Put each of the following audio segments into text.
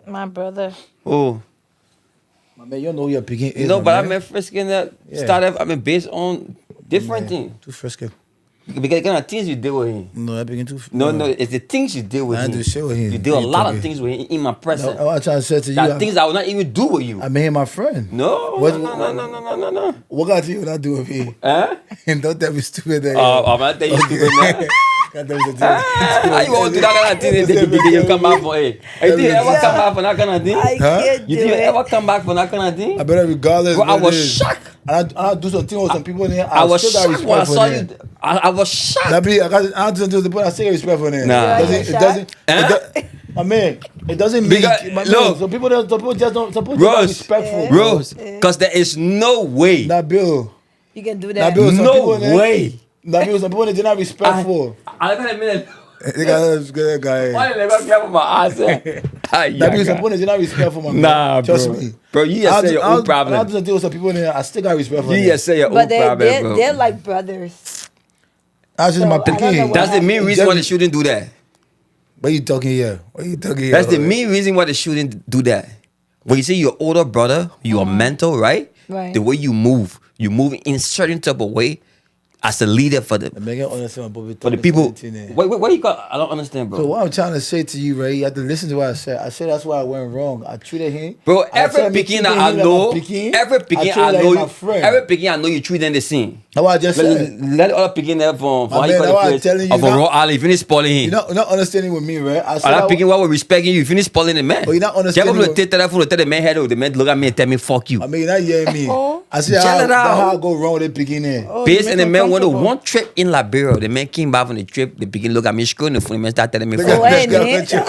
My brother. Oh. My man, you don't know who you're picking is. No, my but I man. mean, frisking that started. I mean, based on different things. Too frisky. Because kind of things you did with him. No, I begin too. No, it's the things you did with I him. do shit with him. You did a lot of things with him in my presence. No, I'm trying to say to you. That things I would not even do with you. I made him my friend. No. No. What got you not do with me? Huh? And don't tell me stupid. I'm not telling you stupid, man. How you want to do that kind of thing? You come back for it? You think you ever come back for that kind of thing? I can't You do think you it. ever come back for that kind of thing? I better regardless. Bro, I was shocked. I do something with some people in here. I was still got shocked when I respect saw for you. them. I was shocked. I do something with the people. I still got respect for them. Nah. I mean, it doesn't mean. Because, look, some people just don't. Some people Rose, just respectful. Rose, because there is no way. Nah, Bill. You can do Nah, that. Bill. Some No people in there- way. Nah, Bill. Some people they're not respectful. I got a minute. They got this good guy. Why did they grab my ass? Nah, Bill. Some people they're not respectful, my man. Nah, Trust bro. me. Bro, you just say your own I problem. do deal with some people in there. I still got respect for You them. just say your own But problem, bro. they're like brothers. That's just So, my I don't know picking. what That's the main reason why they Just- shouldn't do that. What you talking here? What you talking here? That's the main reason why they shouldn't do that. When you say your older brother, your mentor, right? Right. The way you move in certain type of way as a leader for the Make it understand what for the people. What you got? I don't understand, bro. So what I'm trying to say to you, right? You have to listen to what I said. I said that's why I went wrong. I treated him. Bro, I every said me picking treating that I him like know, my picking, every picking treated I like know, my friend. every picking I know, you treat them the same. That's what I just said. Let the other picking there from My how you man, call that's why I'm the telling place you of a now- raw alley. Finish spoiling him. You're not understanding with me, right? I said I'm not picking what we're respecting you. You finish spoiling the man. But you're not understanding Get what- to telephone to tell the man head the man look at me and tell me fuck you. I mean, you're not hearing me. I said Shut it out. that's how I go wrong with the picking in. Based and the man went on one trip in Liberia. The man came back from the trip. The begin look at me screwing the phone. The man start telling me Look fuck at you. that. Wait, Look at Nick. that.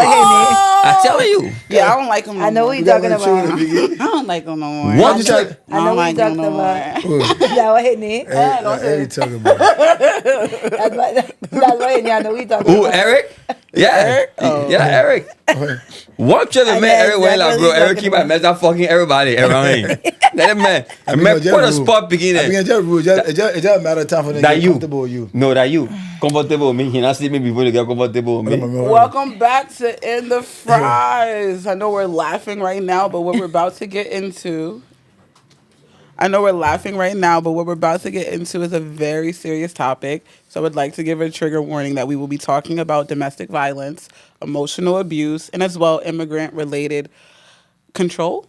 I tell you. Yeah, I don't like him no I know more. what you're talking about. I don't like him no more. One trip. I know what you're talking about. Yeah, what hit me? Hey, you talking about? That's what I know what you're talking Who, about. Eric? Yeah. Eric? Oh. Yeah, Eric. One trip, the I man, know Eric went like, exactly bro, what you're Eric keep talking on messing up fucking everybody around him. That man, I mean, man, just put a rude. spot begin I mean, there. it's just rude. It just a matter of time for them to That get you. comfortable with you. No, that you. Comfortable with me. He not see me before you get comfortable with me. Welcome back to In the Fries. I know we're laughing right now, but what we're about to get into. Is a very serious topic. So I would like to give a trigger warning that we will be talking about domestic violence, emotional abuse, and as well immigrant-related control.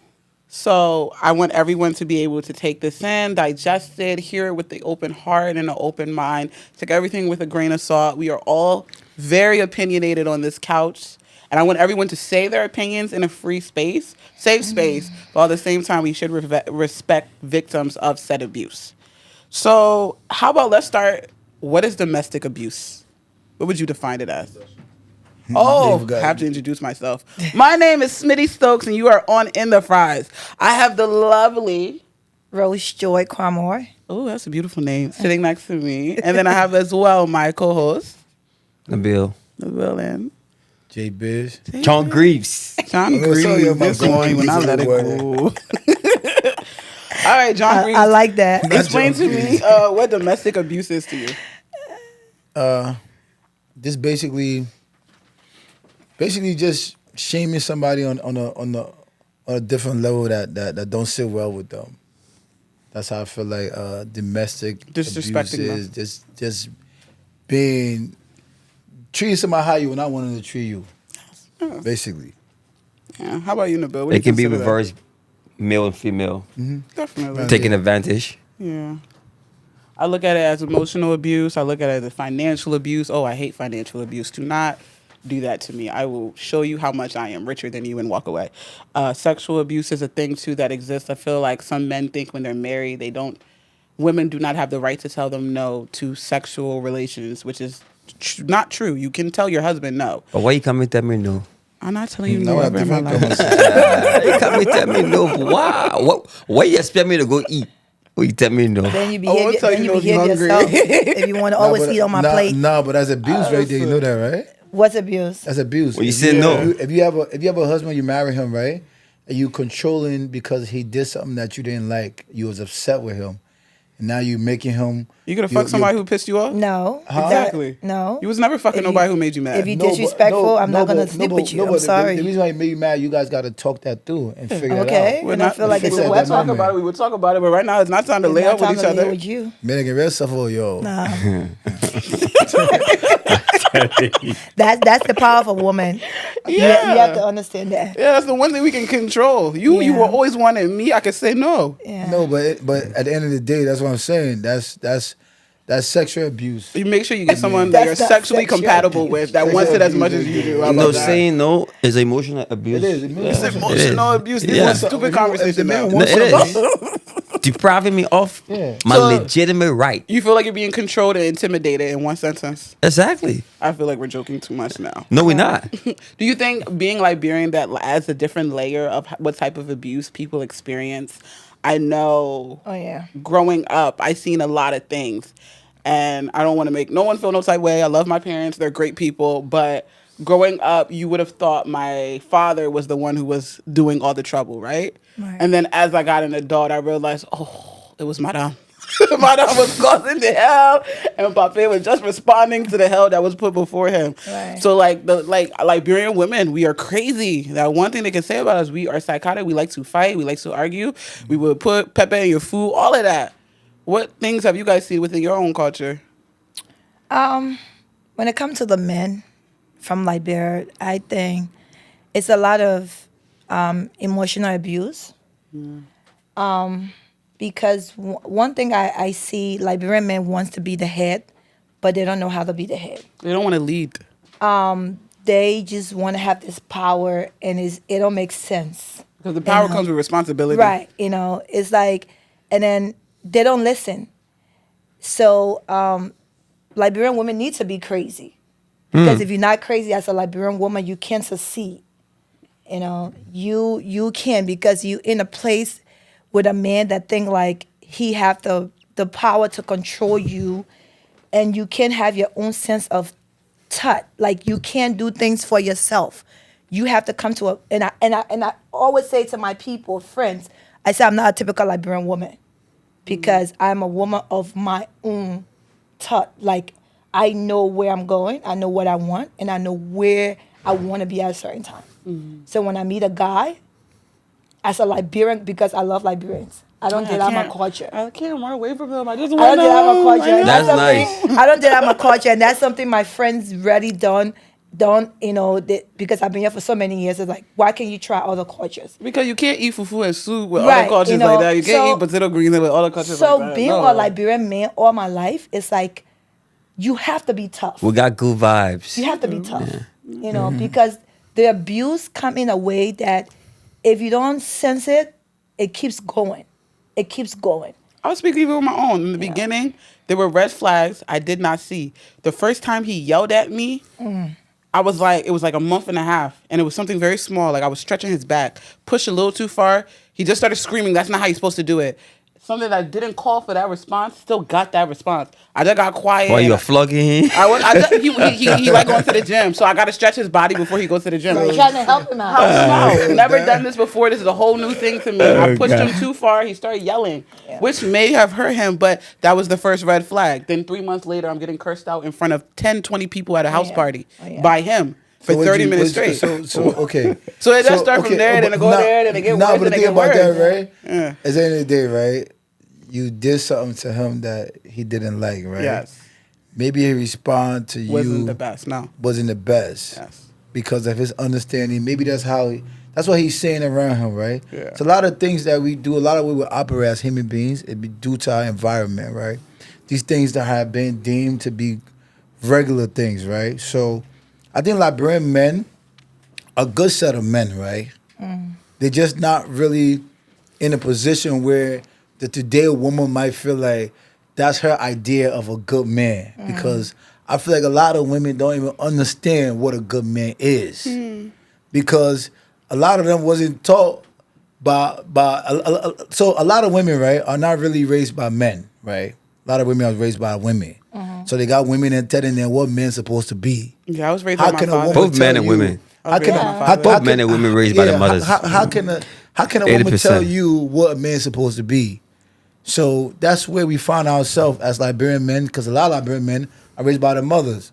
So I want everyone to be able to take this in, digest it, hear it with the open heart and an open mind. Take everything with a grain of salt. We are all very opinionated on this couch. And I want everyone to say their opinions in a free space, safe space, but at the same time, we should respect victims of said abuse. So how about let's start, what is domestic abuse? What would you define it as? Oh, I have to introduce myself. My name is Smitty Stokes, and you are on In the Fries. I have the lovely... Rose Joy Cromore. Oh, that's a beautiful name. Sitting next to me. And then I have as well my co-host. Nabil. Nabil. J Biz. John Greaves. John gonna show you Greaves. my This morning when I let it go. All right, John Greaves. I like that. Explain to me what domestic abuse is to you. Just basically just shaming somebody on a different level that don't sit well with them. That's how I feel like domestic abuse Disrespecting is. Just being treating somebody how you would not want them to treat you. Basically. Yeah. How about you, Nabil? What do It you can be consider that? reversed, male and female, Definitely. taking advantage. Yeah. I look at it as emotional abuse. I look at it as financial abuse. Oh, I hate financial abuse. Do not do that to me. I will show you how much I am richer than you and walk away. Sexual abuse is a thing, too, that exists. I feel like some men think when they're married, women do not have the right to tell them no to sexual relations, which is not true. You can tell your husband no. But why you come and tell me no? I'm not telling you No, no I ever in my different life. conversation. You come and tell me no. Wow. What you expect me to go eat? What you tell me no? Then you I won't behave, tell then you you no if you're behave hungry. yourself. If you want to always eat on my plate. No, but that's abuse right there. You know that, right? What's abuse? That's abuse. Well, you said no. If you have a husband, you marry him, right? And you controlling because he did something that you didn't like. You was upset with him, and now you making him. You gonna fuck somebody who pissed you off? No. Exactly. No. You was never fucking nobody who made you mad. If you disrespectful, I'm not gonna sleep with you. I'm but sorry. The reason why he made you mad, you guys got to talk that through and figure it Okay. out. And I feel like it's a We'll We'll weapon. talk about it. We would talk about it, but right now it's not time to It's lay not up with time each to lay other. with you. Man, get real stuff for yo. Nah. That's the power of a woman. Yeah. You have to understand that. Yeah, that's the one thing we can control. You Yeah. were always wanting me. I could say no. Yeah. No, but at the end of the day, that's what I'm saying. That's sexual abuse. You make sure you get someone that you're That's not sexually sexual compatible abuse. with, that Sexual wants it as abuse much as is- you do. How You know, about that? saying no is emotional abuse. It is. It's It emotional abuse. This Yeah. is a stupid conversation. If the man now. wants No, it something, is. Depriving me of Yeah. my So- legitimate right. You feel like you're being controlled and intimidated in one sentence. Exactly. I feel like we're joking too much now. No, we're not. Do you think being Liberian that adds a different layer of what type of abuse people experience? I know Oh yeah. growing up, I seen a lot of things. And I don't want to make no one feel no type way. I love my parents. They're great people. But growing up, you would have thought my father was the one who was doing all the trouble, right? Right. And then as I got an adult, I realized, oh, it was Madame. Madame was causing the hell, and Pape was just responding to the hell that was put before him. Right. So like Liberian women, we are crazy. That one thing they can say about us, we are psychotic. We like to fight. We like to argue. We would put pepper in your food. All of that. What things have you guys seen within your own culture? When it comes to the men from Liberia, I think it's a lot of emotional abuse. Because one thing I see, Liberian men wants to be the head, but they don't know how to be the head. They don't want to lead. They just want to have this power, and it don't make sense. Because the power comes with responsibility. Right. It's like, and then they don't listen. So Liberian women need to be crazy. Because if you're not crazy as a Liberian woman, you can't succeed. You can, because you in a place with a man that think like he have the power to control you, and you can't have your own sense of touch. Like you can't do things for yourself. You have to come to and I always say to my people, friends, I say I'm not a typical Liberian woman, because I'm a woman of my own touch. Like I know where I'm going, I know what I want, and I know where I want to be at a certain time. So when I meet a guy, as a Liberian, because I love Liberians, I don't get out my culture. I can't run away from them. I just I want don't get out my culture. And That's something- nice. I don't get out my culture, and that's something my friends really done. Because I've been here for so many years. It's like, why can't you try other cultures? Because you can't eat fufu and soup with Right, other cultures like that. You can't eat potato greens with other cultures So like that. being No. a Liberian man all my life, it's like you have to be tough. We got good vibes. You have to be tough, because the abuse come in a way that if you don't sense it, it keeps going. It keeps going. I was speaking even on my own. In the beginning, there were red flags I did not see. The first time he yelled at me, I was like, it was like a month and a half, and it was something very small. Like I was stretching his back, pushed a little too far. He just started screaming. That's not how you're supposed to do it. Something that didn't call for that response, still got that response. I just got quiet. Why you a flogging him? He like going to the gym, so I got to stretch his body before he goes to the gym. You're trying to help him out. No, never done this before. This is a whole new thing to me. I pushed him too far. He started yelling, which may have hurt him, but that was the first red flag. Then 3 months later, I'm getting cursed out in front of 10, 20 people at a house party by him for 30 minutes straight. Okay. So it does start from there, then it go there, then it get worse, but then the it thing get about that, worse. right? Yeah. At the end of the day, right? You did something to him that he didn't like, right? Yes. Maybe his response to Wasn't you the best, no. wasn't the best. Yes. Because of his understanding. Maybe that's that's what he's saying around him, right? Yeah. It's a lot of things that we do, a lot of way we operate as human beings, it be due to our environment, right? These things that have been deemed to be regular things, right? So I think Liberian men, a good set of men, right? They're just not really in a position where the today woman might feel like that's her idea of a good man. Because I feel like a lot of women don't even understand what a good man is. Because a lot of them wasn't taught so a lot of women, right, are not really raised by men, right? A lot of women are raised by women. So they got women and telling them what men's supposed to be. Yeah, I was raised How by my can a father. woman Both men tell and you- women. How can Both men and women raised by their mothers. How can a woman 80%. tell you what a man's supposed to be? So that's where we find ourselves as Liberian men, because a lot of Liberian men are raised by their mothers.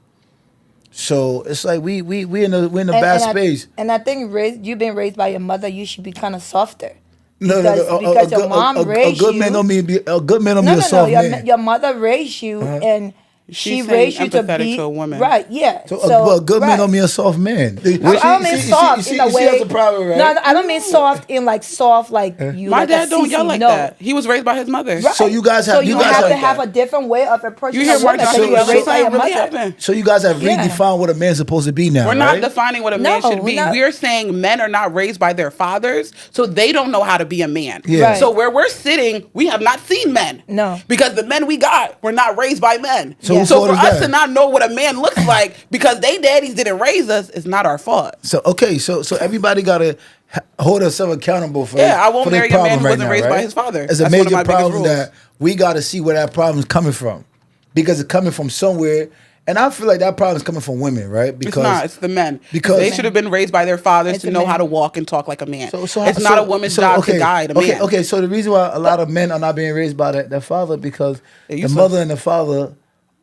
So it's like we in a bad space. And I think you being raised by your mother, you should be kind of softer. Because your mom raised a good you. man don't mean a good man don't mean a soft man. Your mother raised you, and she raised you to be to a woman. Right. Yeah. So a good man don't mean a soft man. I don't mean soft in a way. She has a problem, right? No, I don't mean soft in like soft like you. My like dad a don't CC, yell like no. that. He was raised by his mother. Right. So you guys have So you have to have that. a different way of approaching You hear a woman Mark because you were raised by your really mother. happened. So you guys have Yeah. redefined what a man's supposed to be now. We're not right? defining what a man No, should be. we're not. We're saying men are not raised by their fathers, so they don't know how to be a man. Yeah. Right. So where we're sitting, we have not seen men. No. Because the men we got were not raised by men. So whose So fault for is us that? to not know what a man looks like because they daddies didn't raise us is not our fault. So okay, so everybody gotta hold themselves accountable for Yeah, I won't for their marry a man problem who right wasn't now, raised by right? his father. It's a That's one of major my biggest problem rules. that we gotta see where that problem's coming from, because it's coming from somewhere, and I feel like that problem's coming from women, right? It's not. It's the men. because- They should have been raised by their fathers It's to the know men. how to walk and talk like a man. So it's not a woman's job to guide a man. Okay, so the reason why a lot of men are not being raised by their father, because They the used to- mother and the father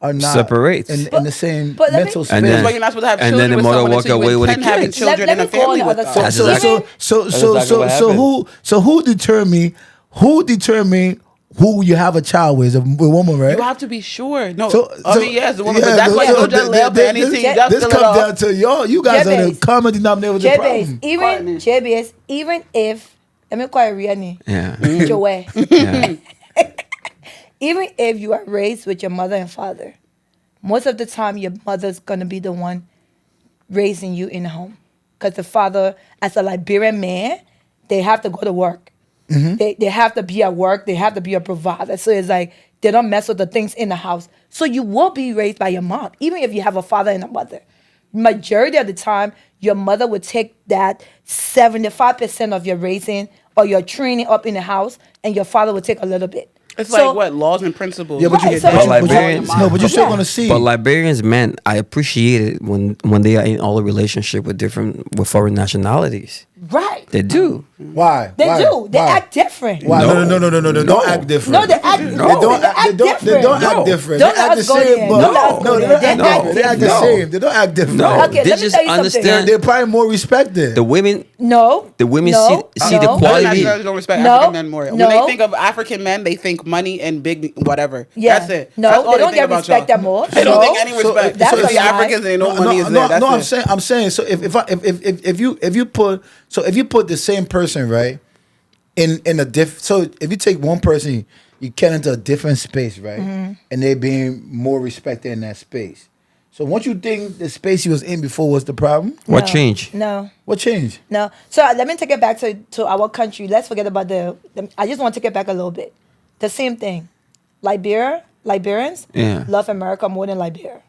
are not Separates. in the same but let me- mental space. And That's then- why you're not supposed to have and children then the with mother someone walk until you away with the intend having kids. children Let in a me go on family the with other them. side. That's exactly what So who determine who you have a child with? Is a woman, right? You have to be sure. No, So- I so- mean, yes, the woman, yeah, but that's why you don't just lay up this- anything. this- You just This fill it comes off. down to y'all. You guys are the Jabez. common denominator with the problem. Jabez, even if let me call it Rihanna, Yeah. Joey, Yeah. even if you are raised with your mother and father, most of the time your mother's gonna be the one raising you in the home, because the father, as a Liberian man, they have to go to work. They have to be at work. They have to be a provider. So it's like they don't mess with the things in the house. So you will be raised by your mom, even if you have a father and a mother. Majority of the time, your mother would take that 75% of your raising or your training up in the house, and your father would take a little bit. It's So- like what laws and principles. Yeah, but Right, you, so- but But you- Liberians- no, but you're still Yeah. gonna see. But Liberians, men, I appreciate it when they are in all a relationship with foreign nationalities. Right. They do. Why? They Why? do. They Why? act different. Why? No. No. Don't act different. No, they act, No. no, They don't they act different. They don't No. act different. Don't They let act us the go same, there. but Don't let us go they there. don't They act act different. They act the different. same. They don't act different. No. Okay, They let me just tell you understand something. They're probably more respected. the women. No. The women no, see the no. quality. Other nationalities don't respect No, African men more. When no. they think of African men, they think money and big whatever. Yeah. That's it. No, That's all they don't think get about respect y'all. that more. They don't No. think any So, respect. that's So a the lie. Africans, they know money is there. That's no. it. I'm saying. So if you put the same person, right, in a diff. So if you take one person, you get into a different space, right, and they being more respected in that space. So once you think the space he was in before was the problem, What No. changed? No. what changed? No. So let me take it back to our country. Let's forget about I just want to take it back a little bit. The same thing. Liberians Yeah. love America more than Liberia.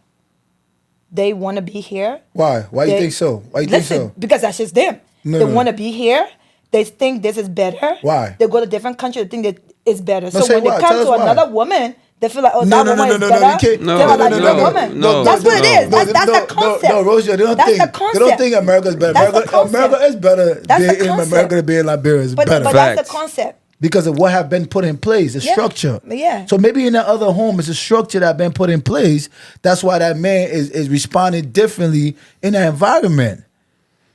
They want to be here. Why? Why you They- think so? Why you think Listen, so? because that's just them. No, They no. want to be here. They think this is better. Why? They go to different countries. They think that it's better. So say when they why. come Tell to us why. another woman, they feel like, oh, No, that no, woman no, is no, better. no, you can't. No, They're no, like, no, "You're a no, woman." no, That's what it no, is. That's the concept. No, Rosie, they don't That's think the concept. they don't think America's better. That's the America, concept. America is better That's the being in concept. America than being Liberia is But better. that's Facts. the concept. Because of what have been put in place, the Yeah. structure. Yeah. So maybe in that other home, it's a structure that been put in place. That's why that man is responding differently in that environment.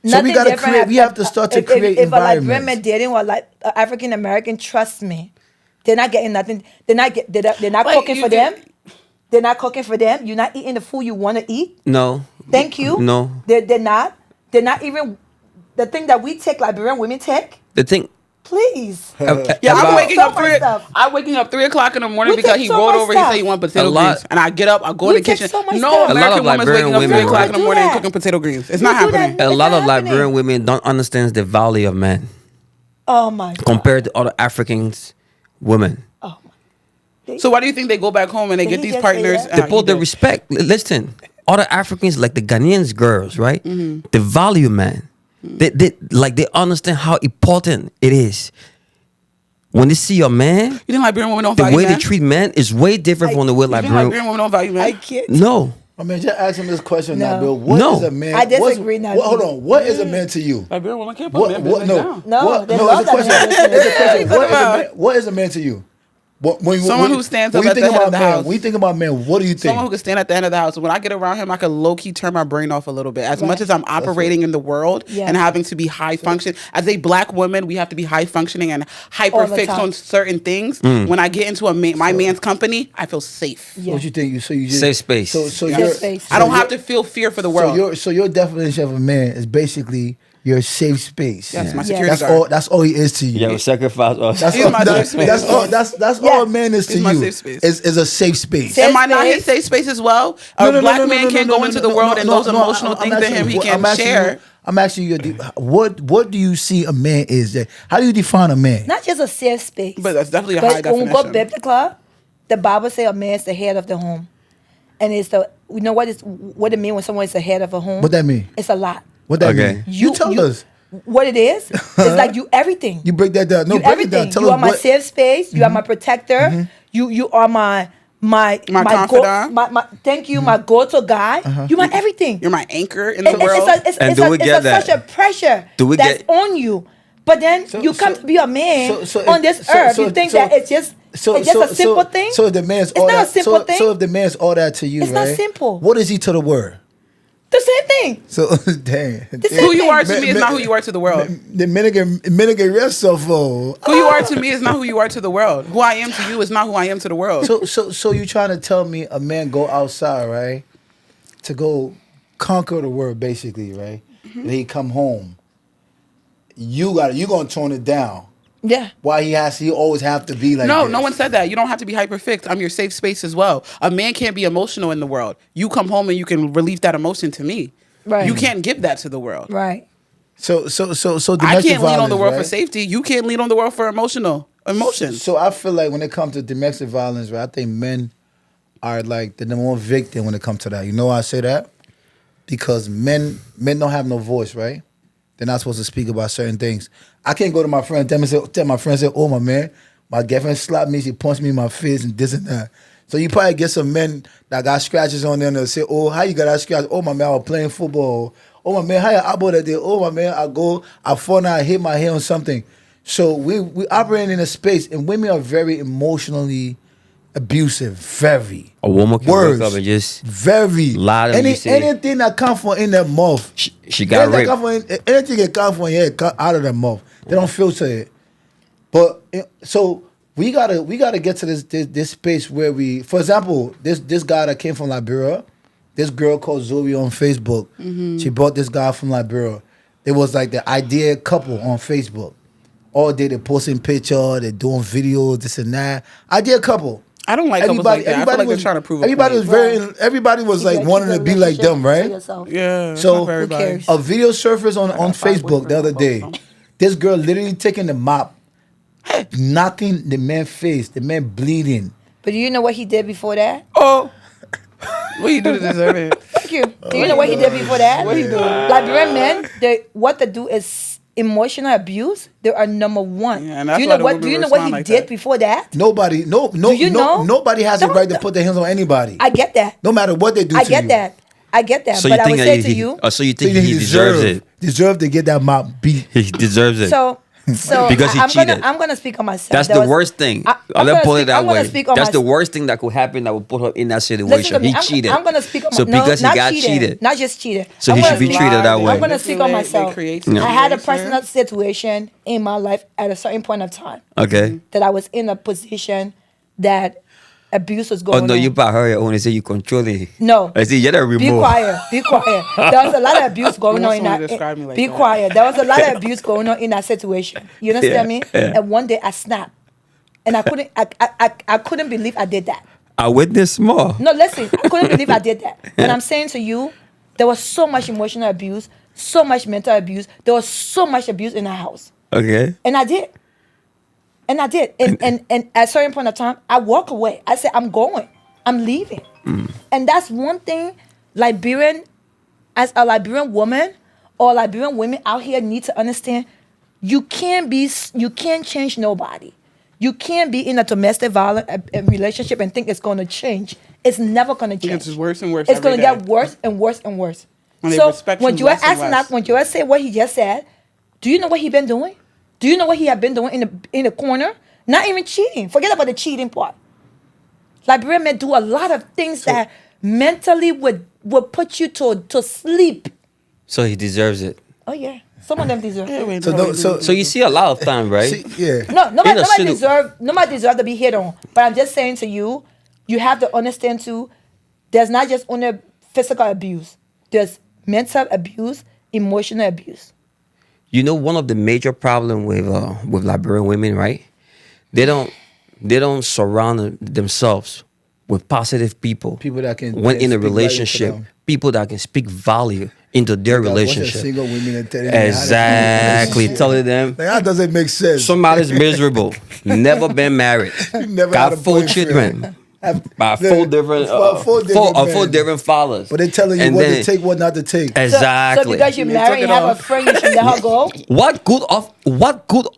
So we Nothing gotta different create. We have to start to create if a Liberian man environments. dating or like African American, trust me, they're not getting nothing. They're not Like, cooking you for did- them. They're not cooking for them. You're not eating the food you want to eat. No. Thank you. No. They're not. They're not even the thing that we take. Liberian women take. The thing. Please. Yeah, I'm about- waking So up much stuff. I'm waking up 3:00 in the morning We because take he so rolled much over. He stuff. said he want potato A lot- greens, and I get up, I go We in the take kitchen. so much No stuff. A lot American of woman's Liberian waking up women 3:00 in the do morning and that. cooking potato greens. It's We not do that. happening. A It's lot not of happening. Liberian women don't understand the value of men Oh my God. compared to other Africans women. Oh my. So why do you think they go back home and they Did get he these just say partners? that? They He put the did. respect. Listen, other Africans like the Ghanaians girls, right? They value man. They understand how important it is. When they see a man, You think Liberian women don't the value way men? they treat men is way different from the way You think Liberian. Liberian women don't value men? I can't. No, I mean, just ask him this question now, No. Bill. What No. is a man? I disagree now. Hold on. What is a man to you? Liberian women can't put men business No, down. No, what, they no. love It's a that question. man business. It's a question. What about- What is a man to you? Someone who stands when up you at think the head about of the man, house. when you think about man, what do you think? Someone who can stand at the end of the house. When I get around him, I can low key turn my brain off a little bit. As much as I'm operating in the world Yeah. and having to be high function, as a black woman, we have to be high functioning and hyper All the fixed time. on certain things. When I get into my man's company, I feel safe. Yeah. What you think? So you just Safe space. So Safe you're, space. I don't have to feel fear for the world. So your definition of a man is basically your safe space. Yes, my Yes. security That's guard. all. That's all he is to you. You have sacrifice us. That's He's all. my safe space. That's all. That's all a man is to He's my you. safe space. Is a safe space. Safe Am I not space. his safe space as well? A black man can't go into the world and those emotional things to him he can share. I'm asking you, what do you see a man is? That how do you define a man? Not just a safe space. But that's definitely a high But when we go definition. biblical, the Bible says a man is the head of the home. And it's you know what it means when someone is the head of a home? What that mean? It's a lot. What that Okay. mean? You tell us. What it is. It's like you everything. You break that down. No, you break everything. it down. Tell You us are my what. safe space. You are my protector. You are my confidant. Thank you, my go-to guy. You my everything. You're my anchor in the world. And do we get that? Such a pressure Do we that's get- on you. But then you come to be a man on this earth. You think that it's just a simple thing. So if the man's It's all not that. a simple thing. So if the man's all that to you, It's right? not simple. What is he to the world? The same thing. So dang. Who you are to Me- me is me- not who you are to the world. The minute yourself for. Who you are to me is not who you are to the world. Who I am to you is not who I am to the world. So you trying to tell me a man go outside, right? To go conquer the world, basically, right? And he come home. You gonna tone it down. Yeah. Why he always have to be like No, this? no one said that. You don't have to be hyper fixed. I'm your safe space as well. A man can't be emotional in the world. You come home and you can relieve that emotion to me. Right. You can't give that to the world. Right. So I domestic can't lean on the violence, world for right? safety. You can't lean on the world for emotions. So I feel like when it comes to domestic violence, right, I think men are like the number one victim when it comes to that. You know why I say that? Because men don't have no voice, right? They're not supposed to speak about certain things. I can't go to my friend and tell my friend, oh my man, my girlfriend slapped me, she punched me in my face and this and that. So you probably get some men that got scratches on them and they'll say, oh, how you got that scratch? Oh my man, I was playing football. Oh my man, how you elbow that day? Oh my man, I fall now, I hit my head on something. So we operate in a space and women are very emotionally abusive, very. A woman can wake up and just very lie to you, say- anything that comes from in their mouth. she got raped. Anything that comes from here come out of their mouth. They don't filter it. But so we gotta get to this space where we, for example, this guy that came from Liberia, this girl called Zoe on Facebook. She brought this guy from Liberia. It was like the ideal couple on Facebook. All day they posting pictures, they doing videos, this and that. Ideal couple. I don't like couples like that. I feel like they're trying to prove a Everybody point. was everybody was like wanting to be like them, right? Yeah. So not for everybody. cares? a video surfaced on got five Facebook the other boyfriends day. on both. This girl literally taking the mop, knocking the man's face, the man bleeding. But do you know what he did before that? Oh. What you do to deserve it? Thank you. Do you know what he did before that? What he do? Liberian men, what they do is emotional abuse. They are number one. Yeah, and that's do you why know the what? women Do you know what he respond like did that. before that? Nobody, you know? nobody has the Don't- right to put their hands on anybody. I get that. No matter what they do I to get you. that. I get that. So but you I think would that say to you. so you So think you he deserves it? Deserve to get that mop beat. He deserves it. So Because he I'm cheated. gonna speak on myself. That's There the was- worst thing. I'm Let's gonna put speak- it that I'm gonna way. speak on That's the my- worst thing that could happen that would put her in that Listen situation. to me. He cheated. I'm gonna speak on So no, because he not got cheated, cheated. not just cheated. So I'm he gonna- should be treated that way. I'm gonna speak on myself. I had a personal situation. situation in my life at a certain point of time Okay. that I was in a position that abuse was Oh going no, on. you about her your own and say you control it. No. I see you're the Be remote. quiet. Be quiet. There was a lot of abuse going I on want in someone that. to describe me like Be that. quiet. There was a lot of abuse going on in that situation. You understand Yeah, me? yeah. And one day I snapped, and I couldn't. I couldn't believe I did that. I witnessed more. No, listen. I couldn't believe I did that. And I'm saying to you, there was so much emotional abuse, so much mental abuse. There was so much abuse in the house, Okay. and I did. And I did. And at a certain point of time, I walk away. I said, I'm going. I'm leaving. And that's one thing as a Liberian woman or Liberian women out here need to understand. You can't change nobody. You can't be in a domestic violence relationship and think it's going to change. It's never going to change. It's just worse and worse It's every going to day. get worse and worse and worse. And they So respect when you you are less and asking less. that, when you said what he just said, do you know what he been doing? Do you know what he had been doing in the corner? Not even cheating. Forget about the cheating part. Liberian men do a lot of things that mentally would put you to sleep. So he deserves it. Oh yeah, some of them deserve it. So you see a lot of time, right? See, yeah. No, nobody city- nobody deserve to be hit on. But I'm just saying to you, you have to understand too. There's not just only physical abuse. There's mental abuse, emotional abuse. You know, one of the major problem with Liberian women, right? They don't surround themselves with positive people. People that can when in a speak value to relationship, them. people that can speak value into their Got a bunch of relationship. single women and telling them how to Exactly, be. telling them Like, that doesn't make sense. somebody's miserable, never been married, You never got had a 4 boyfriend. children by Yeah, 4 different four different four men. different fathers. But they're telling you And what then- to take, what not to take. Exactly. So because you're They married took and it have a off. friend, you should let her go. What good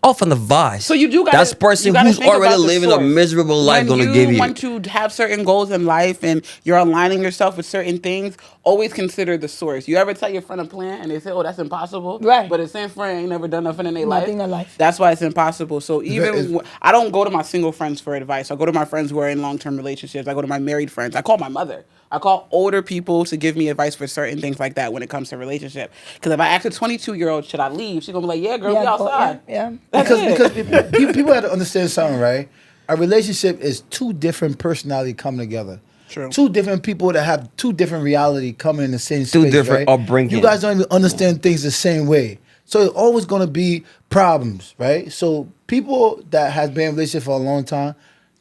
off an advice? So you do gotta, that person you gotta who's think already about the living a source. miserable life When gonna give you. want to have certain goals in life and you're aligning yourself with certain things, always consider the source. You ever tell your friend a plan and they say, "Oh, that's impossible," Right. But the same friend ain't never done nothing in their Nothing life. in life. That's why it's impossible. So even It's- I don't go to my single friends for advice. I go to my friends who are in long-term relationships. I go to my married friends. I call my mother. I call older people to give me advice for certain things like that when it comes to relationship. Because if I ask a 22-year-old, should I leave? She's gonna be like, "Yeah, girl, we go- outside." yeah. That's Because it. people have to understand something, right? A relationship is two different personality coming together. True. Two different people that have two different reality coming in the same space. different right? upbringing. You guys don't even understand things the same way. So it's always gonna be problems, right? So people that has been in a relationship for a long time,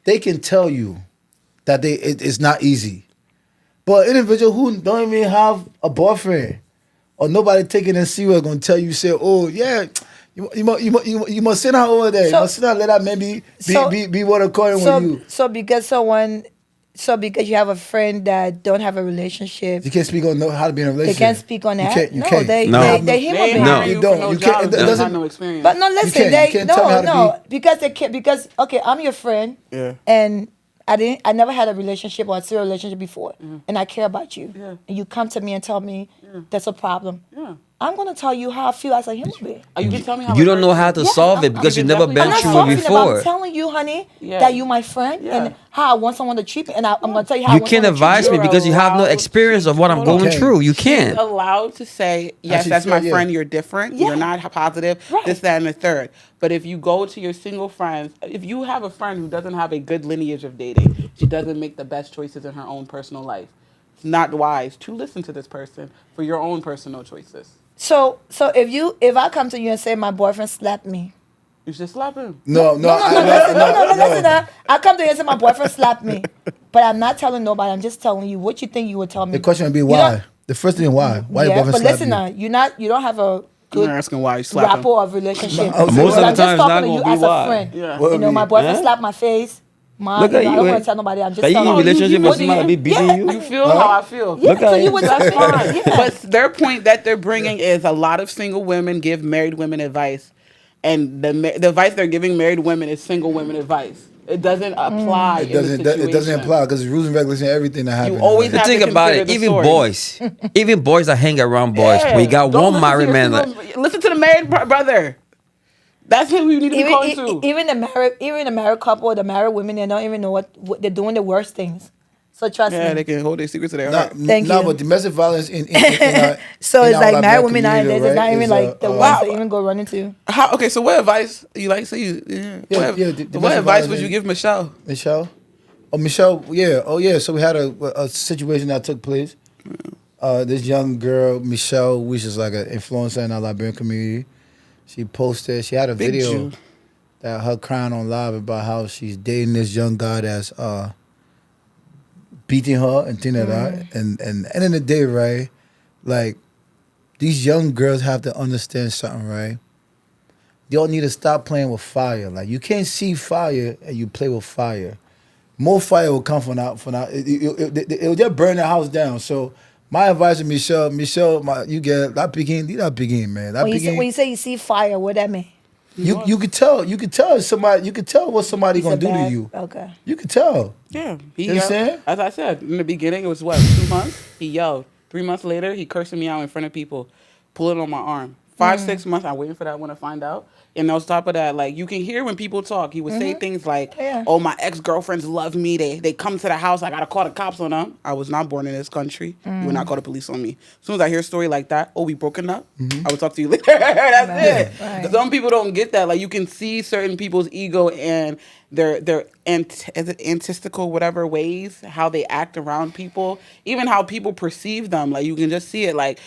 they can tell you that it's not easy. But an individual who don't even have a boyfriend or nobody taking it serious gonna tell you, say, "Oh yeah, you must send her over there. You must send her, let her maybe be what according with you." So because you have a friend that don't have a relationship, You can't speak on how to be in a they relationship. can't speak on that. You No, can't. they No. they human They beings. No. hire you You for don't. no You job. can't- It it doesn't doesn't- have no experience. But no, listen, can't- you can't tell me how to because okay, I'm your friend, Yeah. and I never had a relationship or a serious relationship before, and I care about you, Yeah. and you come to me and tell me that's a problem. Yeah. I'm gonna tell you how I feel as a human being. You can tell me how You it don't know hurts how you. to Yeah, solve it I'm- because I'm you've never exactly been I'm not through it talking about. before. I'm telling you, honey, Yeah. that you my friend Yeah. and how I want someone to treat me, and I'm gonna tell you how You I want can't someone to treat advise you. me because you have no allowed experience to- of what I'm hold on. going Okay. through. You She's can't. allowed to say, yes, Actually, that's my yeah. friend, you're different, Yeah. you're not positive, Right. this, that, and the third. But if you go to your single friends, if you have a friend who doesn't have a good lineage of dating, she doesn't make the best choices in her own personal life, it's not wise to listen to this person for your own personal choices. So if I come to you and say my boyfriend slapped me. You should slap him. No, No, listen. I come to you and say my boyfriend slapped me, but I'm not telling nobody. I'm just telling you what you think you would tell me. The question would be You why. don't- The first thing, why? Why your Yeah, boyfriend but slap listen, you? you don't have a good You're asking why you slap him. rapport of relationship. Most of But the I'm just time it's not talking to you gonna as be a why. friend. Yeah. What You know, would my be- boyfriend Huh? slapped my face. Look at I you, don't eh? want to tell nobody. I'm just Are you telling in you. relationship you with somebody would be be- beating yeah. you? You feel how I feel. Yeah, Look so at you you. would That's just fine. yeah. But their point that they're bringing is a lot of single women give married women advice, and the advice they're giving married women is single women advice. It doesn't apply. It doesn't. In the It doesn't situation. apply because rules and regulations, everything that happens. always The have thing to about consider it, the even source. boys that hang around boys, Yeah. we got Don't one listen to married your man. single- listen to the married brother. That's who you need to be calling to. Even the married couple, the married women, they don't even know what they're doing the worst things. So trust Yeah, me. they can hold their secrets to their No, heart. Thank you. but domestic violence in our, So in it's our like Black married women community, nowadays. It's not right, even is, like the ones wow. that even go running to. Okay, so what advice you like? Say you. Yeah. Yeah, what, yeah, what domestic advice violence would you in- give Michelle? Michelle. Oh, Michelle. Yeah. Oh, yeah. So we had a situation that took place. This young girl, Michelle, which is like an influencer in our Liberian community. She posted. She had a Big video Jew. that her crying on live about how she's dating this young guy that's beating her and things like that. And end of the day, right? Like these young girls have to understand something, right? Y'all need to stop playing with fire. Like you can't see fire and you play with fire. More fire will come from out. It'll just burn the house down. So my advice to Michelle, you get that begin, man. That When begin. you say you see fire, what that mean? You could tell somebody. You could tell what somebody It's gonna a do to bad- you. Okay. You could tell. Yeah, You understand? As I said in the beginning, it was what 2 months. He yelled. 3 months later, he cursing me out in front of people, pulling on my arm. 5, 6 months. I'm waiting for that one to find out. And on top of that, like you can hear when people talk, he would say things like, Yeah. "Oh, my ex-girlfriends love me. They come to the house. I gotta call the cops on them. I was not born in this country. You would not call the police on me." As soon as I hear a story like that, "Oh, we broken up. I will talk to you later." That's it. Right. Some people don't get that. Like you can see certain people's ego and their is it antistical whatever ways how they act around people, even how people perceive them. Like you can just see it. Like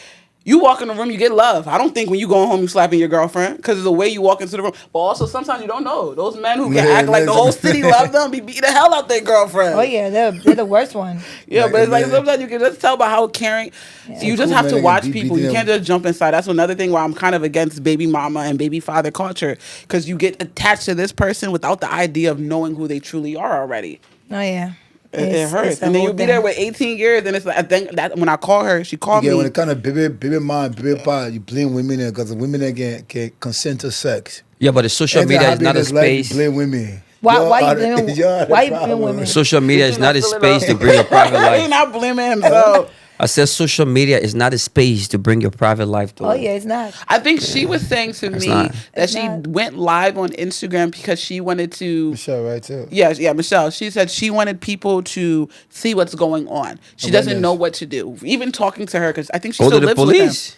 you walk in the room, you get love. I don't think when you go home you slapping your girlfriend because of the way you walk into the room. But also sometimes you don't know those men who can act like the whole city love them be beating the hell out their girlfriend. Oh yeah, they're the worst one. Yeah, but it's like man. sometimes you can just tell by how caring. So you just Cool have men to that watch can people. beat You them. can't just jump inside. That's another thing where I'm kind of against baby mama and baby father culture because you get attached to this person without the idea of knowing who they truly are already. Oh yeah. It hurts, it's a and then whole you'll be there thing. with 18 years, and it's like I think that when I call her, she called Yeah, me. when it kind of baby mom, baby pa, you blame women because the women that can consent to sex. Yeah, but the social Anything media is happen not in a this life, you space. blame women. Why Y'all you are the- blaming- y'all are the why you blaming problem. women? Social media is not a Fill it space up. to bring your private He's life. not blaming himself. I said social media is not a space to bring your private life to. Oh yeah, it's not. I think she was saying to me not. that It's she not. went live on Instagram because she wanted to. Michelle, right too. Yeah, Michelle. She said she wanted people to see what's going on. She doesn't Awareness. know what to do. Even talking to her, because I think she Go still to the lives with him. police.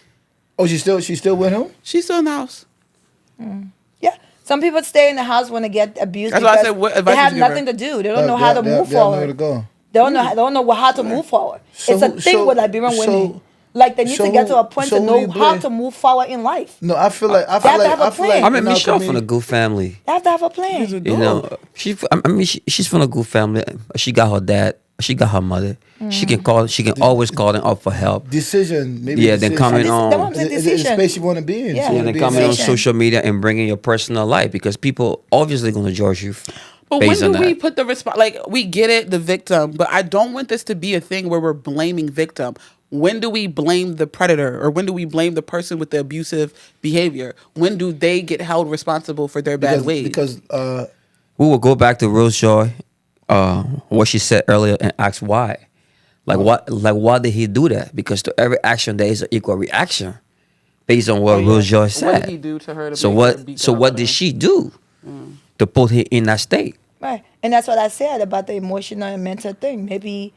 Oh, she still with him? She's still in the house. Yeah. Some people stay in the house when they get abused. That's why I because said, what they advice have would you give nothing her? to do. They don't know how to move They have forward. nowhere to go. They don't know how to move forward. So it's a who- thing so- with Liberian so- women. Like they need so to get to a who- point so to who know you how blame? to move forward in life. No, I feel like They have to have a plan. I mean, in our Michelle from a community- good family. They have to have a plan. You know, she's from a good family. She got her dad. She got her mother. She can call. She can always call them up for help. decision. Maybe Yeah, then decision. coming That's on. what I'm saying, It's a decision. space you want to be in. Yeah. So you And wanna then be coming in on Decision. social media and bringing your personal life because people obviously going to judge you. But when based do on we that. put the response? Like we get it, the victim, but I don't want this to be a thing where we're blaming victim. When do we blame the predator, or when do we blame the person with the abusive behavior? When do they get held responsible for their bad ways? Because We will go back to Rose Joy, what she said earlier, and ask why. Why did he do that? Because to every action there is an equal reaction, based on what Rose Joy said. What did he do to her? To So make her beat So the hell what out did of him? she do to put him in that state? Right. And that's what I said about the emotional and mental thing. Maybe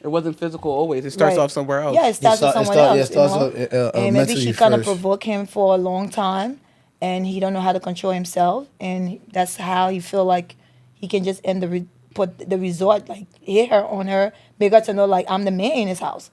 It wasn't physical always. It starts right. off somewhere else. Yeah, it starts with someone else. It starts you know? off, and maybe mentally she kind of first. provoked him for a long time, and he don't know how to control himself, and that's how he feel like he can just end put the resort, like hit her on her, make her to know like I'm the man in his house.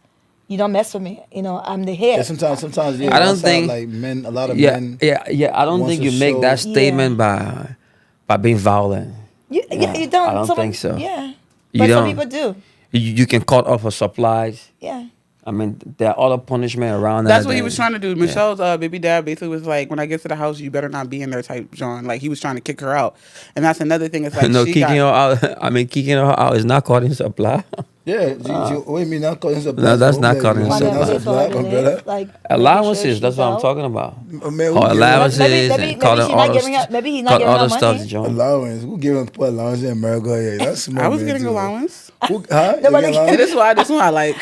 You don't mess with me. You know, I'm the head. Yeah, sometimes yeah, I don't that's how, think- like men. A lot of Yeah, men. I don't wants think to you make show- that statement by being violent. You don't. I don't think so. Yeah, You but some don't. people do. You can cut off her supplies. Yeah. I mean, there are other punishment around that. That's what he that- was trying to do. Michelle's baby dad basically was like, when I get to the house, you better not be in there type John. Like he was trying to kick her out. And that's another thing. It's like No, she kicking got, her out. I mean, kicking her out is not cutting supply. Yeah, wait, me not calling supply. No, that's not calling Why supply. not pay for her my to brother. live? Like Allowances. making sure That's she's what I'm out. talking about. Man, Or allowances Maybe and cutting she's not other giving her- maybe he's not cut giving her other money. stuff, John. allowance. Who give him put allowance in America? Yeah, that's smart. I was man, getting too. allowance. Who, huh? No, You but get like- allowance? This one I like.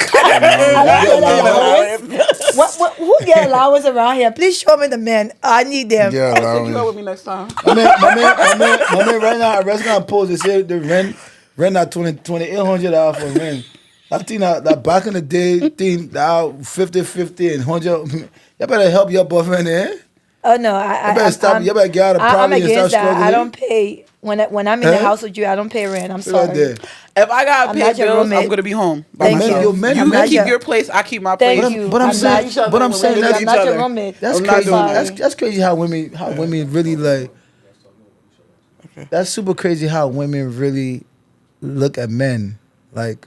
Who get allowance around here? Please show me the men. I need them. Yeah, Take you out allowance. with me next time. My man, right now, a restaurant post, they say the rent at $2,800 for rent. I think that back in the day, thing now 50 and 100. You better help your boyfriend, eh? Oh no, I You better stop. I'm- You better get out of I'm poverty and start against that. struggling. I don't pay when I'm in the Huh? house with you. I don't pay rent. I'm Right sorry. there. If I got I'm paid not your bills, roommate. I'm gonna be home by Thank myself. you. Yo, man, You man, keep your- your place, I keep my Thank place. you. but I'm saying- each other but I'm when saying we that's- meet I'm each not your other. roommate. That's I'm crazy. sorry. That's crazy how women really like. That's super crazy how women really look at men like.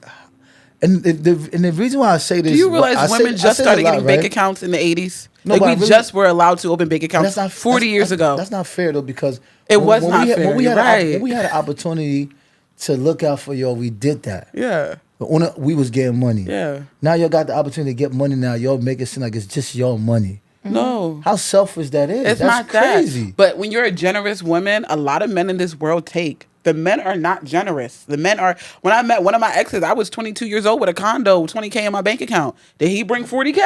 And the reason why I say this, Do you realize I say- women I just say started a lot, getting right? bank accounts in the 80s? No, Like but I we really- just were allowed to open bank But accounts 40 years ago. That's not fair though because It was not we had, fair, When we you're had right. when we had an opportunity to look out for y'all, we did that. Yeah. But when we was getting money. Yeah. Now y'all got the opportunity to get money. Now y'all make it seem like it's just your money. No. How selfish that is. It's That's not crazy. that. But when you're a generous woman, a lot of men in this world take. The men are not generous. The men are. When I met one of my exes, I was 22 years old with a condo, 20K in my bank account. Did he bring 40K?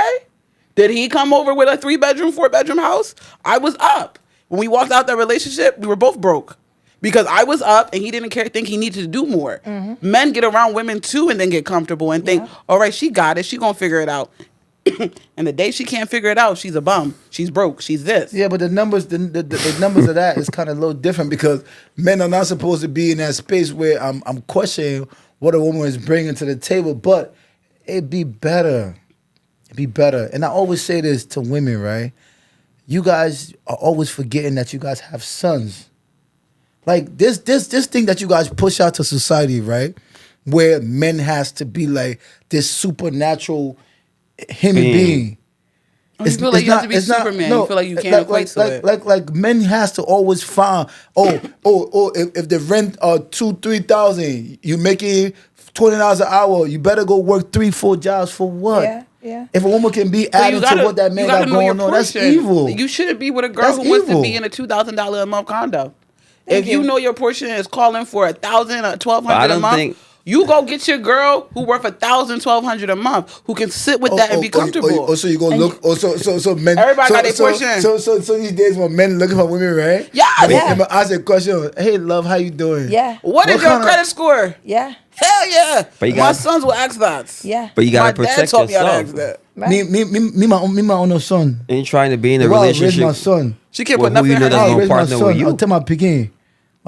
Did he come over with a 3-bedroom, 4-bedroom house? I was up. When we walked out that relationship, we were both broke. Because I was up and he didn't think he needed to do more. Men get around women too and then get comfortable and think, all right, she got it. She gonna figure it out. And the day she can't figure it out, she's a bum. She's broke. She's this. Yeah, but the numbers, the numbers of that is kind of a little different because men are not supposed to be in that space where I'm questioning what a woman is bringing to the table. But it'd be better. It'd be better. And I always say this to women, right? You guys are always forgetting that you guys have sons. Like this thing that you guys push out to society, right? Where men has to be like this supernatural human being. You feel like you have to be Superman. You feel like you can't equate to it. Like men has to always find if the rent are $2,000-3,000, you making $20 an hour, you better go work 3-4 jobs for what? Yeah. If a woman can be adding to what that man got going on, that's evil. You shouldn't be with a girl who wants to be in a $2,000 a month condo. If you know your portion is calling for $1,000 or $1,200 a month, you go get your girl who worth $1,000, $1,200 a month who can sit with that and be comfortable. So you go look. So men. Everybody got their portion. So these days when men looking for women, right? Yeah. They ask a question. Hey, love, how you doing? Yeah. What is your credit score? Yeah. Hell yeah. But My sons will ask that. Yeah. But you gotta My dad protect taught me how to yourself. ask that. Right. Me, my own son. Ain't trying to be in a Well, I raise relationship. my son. She can't Well, put nothing who you in know her that's I gonna raise my partner with son. you. I'll tell my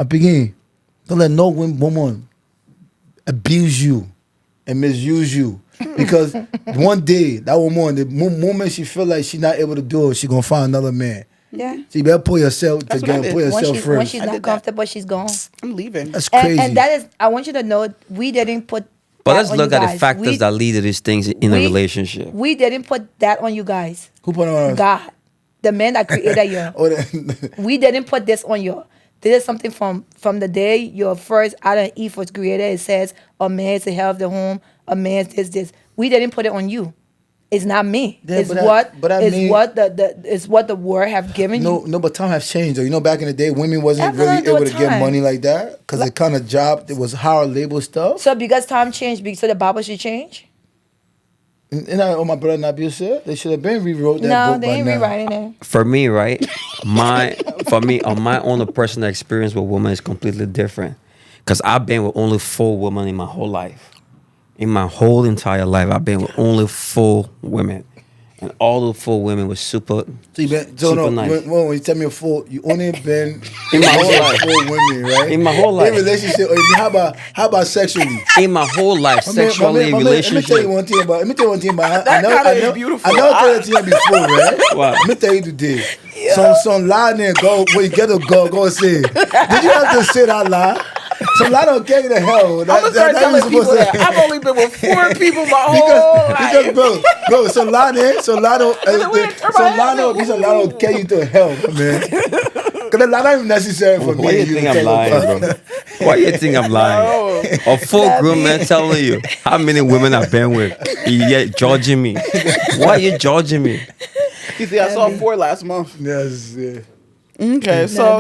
picking, don't let no woman abuse you and misuse you. Because one day, that woman, the moment she feel like she's not able to do it, she gonna find another man. Yeah. So you better put yourself That's what I together, did. put yourself When first. she's I not did that. comfortable, she's gone. I'm leaving. That's crazy. And that is, I want you to know, we didn't put But that let's on look you at the guys. factors that lead to these things in a relationship. We didn't put that on you guys. Who put it on us? God, the man that created you. Oh, that- We didn't put this on you. This is something from the day your first Adam and Eve was created. It says a man is the head of the home, a man is this. We didn't put it on you. It's not me. Yeah, It's but what the word have given you. No, but time has changed. Though. You know, back in the day, women wasn't Everyone really do able a to get time. money like that because the kind of job it was hard labor stuff. So because time changed, so the Bible should change? And I, my brother Nabil said they should have been rewrote that No, book they by ain't now. rewriting it. For me, right? On my own personal experience with women is completely different. Because I've been with only 4 women in my whole life. In my whole entire life, I've been with only 4 women. And all the 4 women were super, So you been super nice. when you tell me a full, you only been In my whole with life. 4 women, right? In my whole life. In relationship, or how about sexually? In my whole life, sexually, Let me relationship. tell you one thing about. That kinda is beautiful. I never told it to you before, right? What? Let me tell you today. Some lie there, go where you get to go and say. Did you have to say that lie? Some lie don't get you to hell. I'm gonna start telling people that I've only been with 4 people my whole life. Because bro, some lie there, some lie don't get you to hell, man. Because the lie not even necessary for me. Why you think I'm lying, bro? Why you think I'm lying? A full grown man telling you how many women I've been with, yet judging me. Why are you judging me? You see, I saw 4 last month. Yes, yeah. Okay, so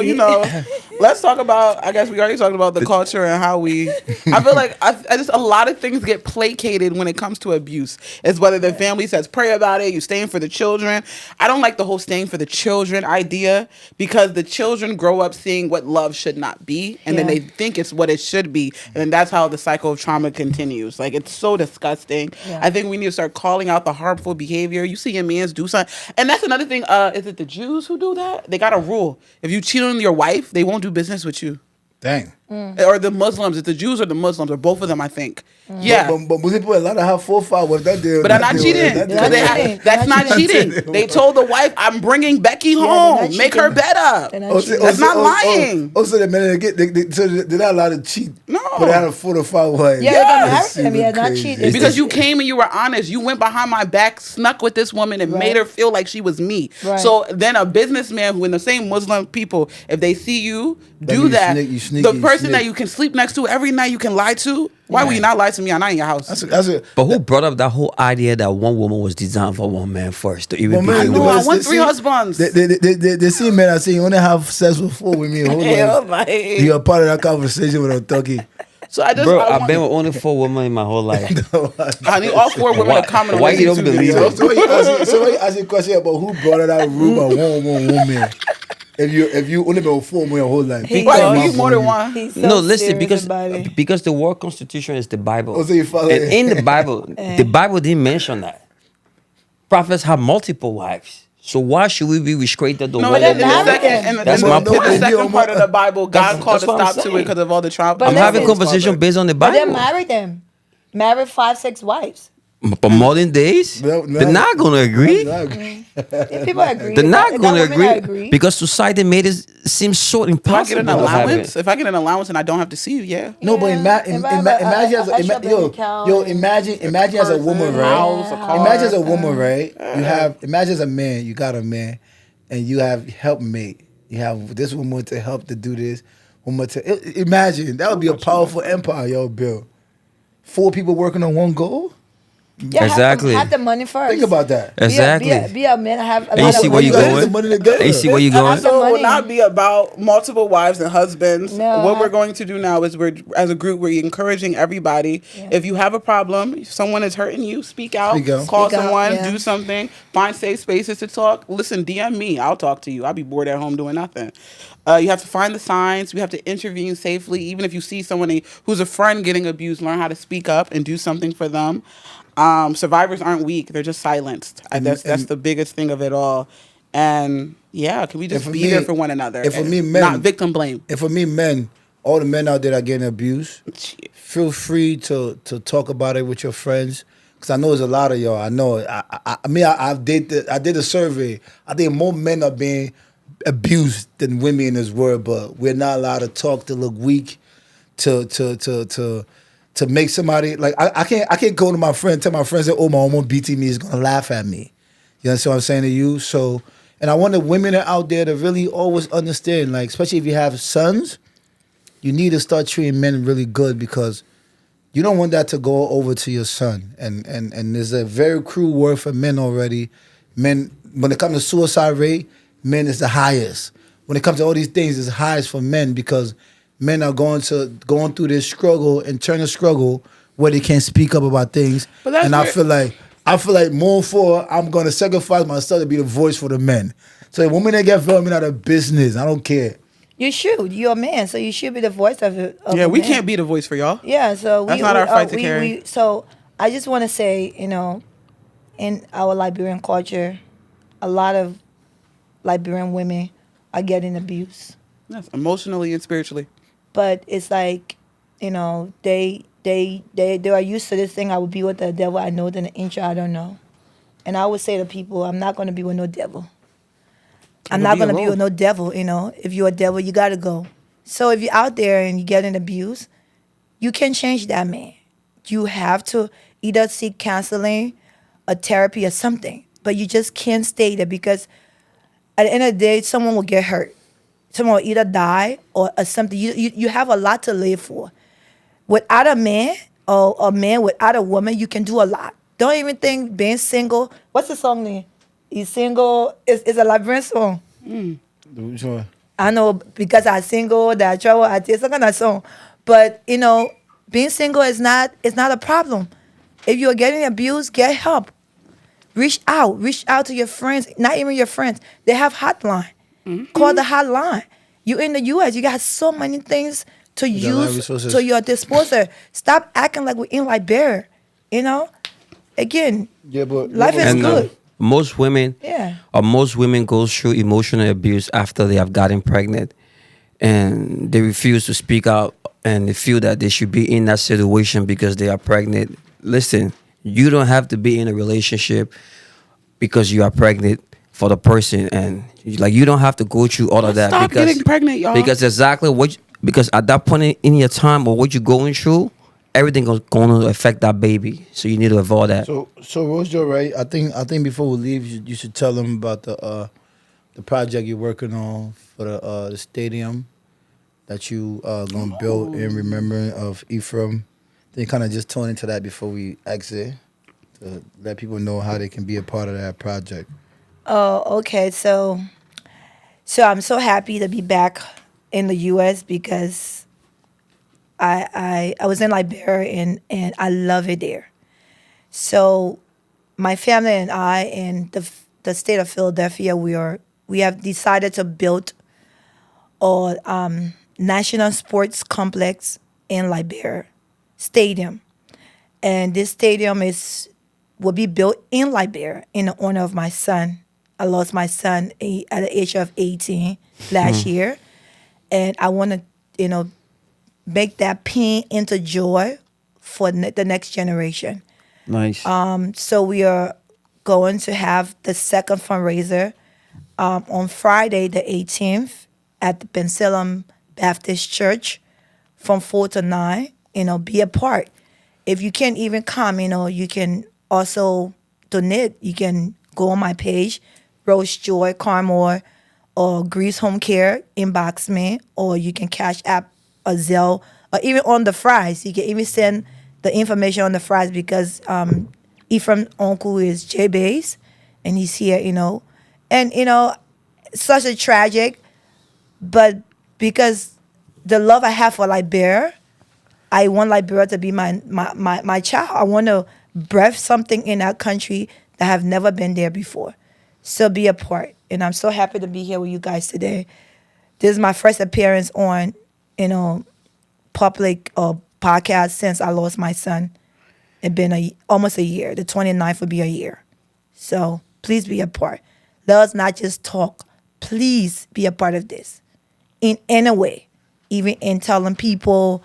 let's talk about. I guess we already talked about the culture and how we. I feel like I just a lot of things get placated when it comes to abuse. It's whether the family says pray about it, you staying for the children. I don't like the whole staying for the children idea because the children grow up seeing what love should not be, and then they think it's what it should be, and then that's how the cycle of trauma continues. Like it's so disgusting. Yeah. I think we need to start calling out the harmful behavior. You see your mans do something, and that's another thing. Is it the Jews who do that? They got a rule. If you cheat on your wife, they won't do business with you. Dang. Or the Muslims, it's the Jews or the Muslims, or both of them, I think. Yeah. But Muslim people a lot of have 4-5 with that deal. But I'm not cheating. That's not cheating. They told the wife, I'm bringing Becky they're home. not Make her cheating. better. They're not cheating. That's not lying. So the men they're not allowed to cheat. No. But they had a 4-5 wife. Yeah, Yes. they got married. Not cheating. Because you came and you were honest. You went behind my back, snuck with this woman, and made her feel like she was me. Right. So then a businessman who in the same Muslim people, if they see you do you that, sneak, you sneak, the you person sneak. that you can sleep next to every night, you can lie to. Why would you not lie to me? I'm not in your house. That's it. But who brought up that whole idea that one woman was designed for one man first to even Well, be man, with? I They want see- 3 husbands. They see men that say you only have sex with 4 with me. Hold Hell, on. like- You're a part of that conversation with a turkey. So I just, Bro, I I've want, been with only 4 women in my whole life. I need all 4 women Why- to comment on why this you don't YouTube believe video. it? Somebody asked a question about who brought it out room and one woman. If you only been with 4 women your whole life, He Why goes- you need more than one? He's so No, listen, serious about it. because the world constitution is the Bible. Oh, so you follow And it. in the Bible, the Bible didn't mention that. Prophets have multiple wives. So why should we be restricted to No, one in the woman? second, in the, That's in my the, in the point. second part of the Bible, God called that's to what I'm stop to it saying. because of all the trial. But I'm having listen, conversation based on the But then Bible. marry them. Marry 5, 6 wives. But modern days, No, they're not going to agree. If people agree. They're if not that going to women agree because society made it seem so Do I impossible. get an to have allowance? it. If I get an allowance and I don't have to see you, yeah. No, but If I have imagine as a extra bank account and imagine as a woman, person, right? house, a car. Imagine as a woman, right? Imagine as a man, you got a man, and you have helpmate. You have this woman to help to do this. Woman to imagine that would be a powerful empire, yo, Bill. 4 people working on one goal. Yeah, Exactly. Have the money first. Think about that. Exactly. Be a man. Have a And you lot see of where you money. gotta get the going? money together. And you see where you Have going? the So it will money. not be about multiple wives and husbands. No. What we're going to do now is we're, as a group, we're encouraging everybody. Yeah. If you have a problem, if someone is hurting you, speak out. Speak out. Call Speak out, someone. yeah. Do something. Find safe spaces to talk. Listen, DM me. I'll talk to you. I'll be bored at home doing nothing. You have to find the signs. We have to intervene safely. Even if you see someone who's a friend getting abused, learn how to speak up and do something for them. Survivors aren't weak; they're just silenced. That's the biggest thing of it all. And yeah, can we just And be for me- there for one another? and for and me, men- not victim blame. And for me, men, all the men out there that are getting abused, feel free to talk about it with your friends. Cause I know there's a lot of y'all. I know. I did a survey. I think more men are being abused than women in this world, but we're not allowed to talk to look weak, to make somebody like I can't go to my friend, tell my friends that my woman beating me is gonna laugh at me. You understand what I'm saying to you? So, and I want the women that are out there to really always understand, like especially if you have sons, you need to start treating men really good because you don't want that to go over to your son. And there's a very cruel word for men already. Men, when it comes to suicide rate, men is the highest. When it comes to all these things, it's highest for men because men are going through this struggle, internal struggle, where they can't speak up about things. But that's And I where- feel like more for I'm gonna sacrifice myself to be the voice for the men. So the women that get filmed out of business, I don't care. You should. You're a man, so you should be the voice of it. Yeah, we can't be the voice for y'all. Yeah, so That's not our fight to carry. So I just want to say, in our Liberian culture, a lot of Liberian women are getting abused, Yes, emotionally and spiritually. but it's like, they are used to this thing. I would be with the devil I know, than an inch I don't know, and I would say to people, I'm not going to be with no devil. I'm not going to be with no devil. If you're a devil, you got to go. So if you're out there and you're getting abused, you can change that man. You have to either seek counseling, a therapy, or something. But you just can't stay there because at the end of the day, someone will get hurt. Someone will either die or something. You have a lot to live for. Without a man or a man without a woman, you can do a lot. Don't even think being single. What's the song name? He's single. It's a Liberian song. Which one? I know because I'm single, that I travel, I did some kind of song. But, being single is not a problem. If you're getting abused, get help. Reach out to your friends, not even your friends. They have hotline. Call the hotline. You in the US, you got so many things to got a lot of use resources. to your disposal. Stop acting like we're in Liberia. Again, Yeah, but life is And good. most women, Yeah. most women go through emotional abuse after they have gotten pregnant, and they refuse to speak out, and they feel that they should be in that situation because they are pregnant. Listen, you don't have to be in a relationship because you are pregnant for the person, and you don't have to go through all of that. Stop because, getting pregnant, y'all. Because exactly because at that point in your time or what you're going through, everything is going to affect that baby. So you need to avoid that. So Rose Joe, right? I think before we leave, you should tell them about the project you're working on for the stadium that you gonna build in remembering of Ephraim. Then kind of just tone into that before we exit to let people know how they can be a part of that project. Oh, okay. So I'm so happy to be back in the U.S. because I was in Liberia and I love it there. So my family and I in the state of Philadelphia, we have decided to build a national sports complex in Liberia stadium, and this stadium will be built in Liberia in the honor of my son. I lost my son at the age of 18 last year, and I want to, make that pain into joy for the next generation. Nice. So we are going to have the second fundraiser on Friday, the 18th, at the Bensalem Baptist Church from 4 to 9. Be a part. If you can't even come, you can also donate. You can go on my page, Rose Joy Carmore, or Grease Home Care, inbox me, or you can cash app a Zelle, or even on the fries. You can even send the information on the fries because Ephraim uncle is J Base, and he's here, and such a tragic, but because the love I have for Liberia, I want Liberia to be my child. I want to birth something in our country that have never been there before. So be a part, and I'm so happy to be here with you guys today. This is my first appearance on, public podcast since I lost my son. It's been almost a year. The 29th will be a year. So please be a part. Let us not just talk. Please be a part of this in any way, even in telling people,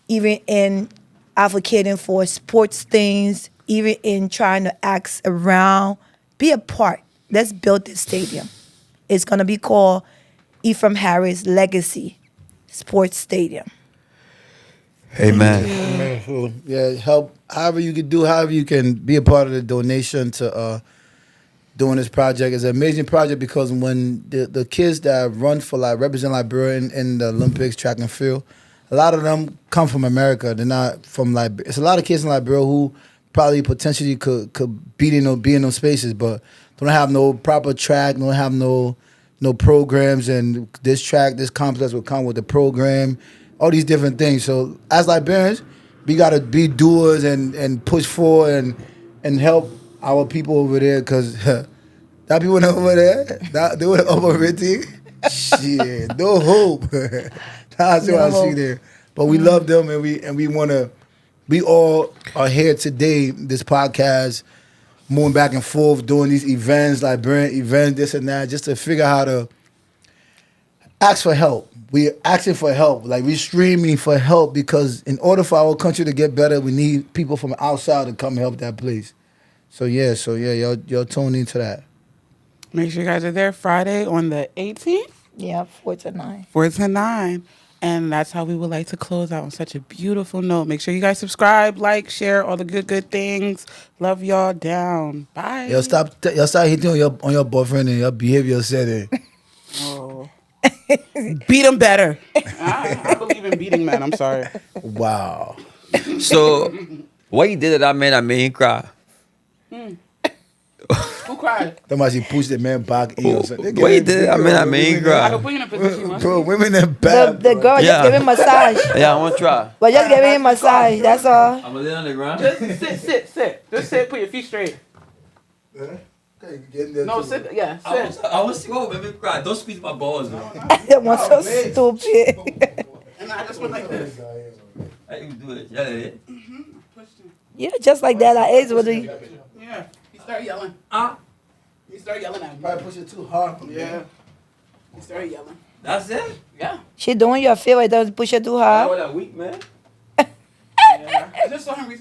even in advocating for sports things, even in trying to ask around. Be a part. Let's build this stadium. It's going to be called Ephraim Harris Legacy Sports Stadium. Amen. Man, so, yeah, help however you can do, however you can be a part of the donation to doing this project. It's an amazing project because when the kids that run for represent Liberia in the Olympics track and field, a lot of them come from America. They're not from Liberia. It's a lot of kids in Liberia who probably potentially could be in those spaces, but don't have no proper track, don't have no programs, and this complex will come with the program, all these different things. So as Liberians, we gotta be doers and push forward and help our people over there, because that people over there, they were overrated. Shit, no hope. That's what I see there. But we love them, and we wanna. We all are here today. This podcast, moving back and forth, doing these events, Liberian events, this and that, just to figure out how to ask for help. We're asking for help. We're streaming for help because in order for our country to get better, we need people from outside to come help that place. So yeah, y'all tune into that. Make sure you guys are there Friday on the 18th. Yeah, 4 to 9. 4 to 9. And that's how we would like to close out on such a beautiful note. Make sure you guys subscribe, like, share, all the good things. Love y'all down. Bye. Y'all stop hitting on your boyfriend and your behavior setting. Oh. Beat him better. I believe in beating men. I'm sorry. Wow. So, what he did that made him cry. Who cried? Somebody pushed the man back in or something. What he did that made him I cry. can put you in a position. Bro, women are bad. The girl Yeah. just gave him massage. Yeah, I want to try. But just giving him massage. That's all. I'm gonna lay on the ground. Just sit. Just sit. Put your feet straight. No, sit. Yeah, sit. I want to see what women cry. Don't squeeze my balls. That one's so stupid. And I just went like this. How you do it? Yeah, yeah. Yeah, just like that. I age with the. Yeah. He started yelling. He started yelling at me. Probably push it too hard. Yeah. He started yelling. That's it? Yeah. She doing your favor. Don't push it too I hard. was that weak, man. Yeah. I just saw him recently.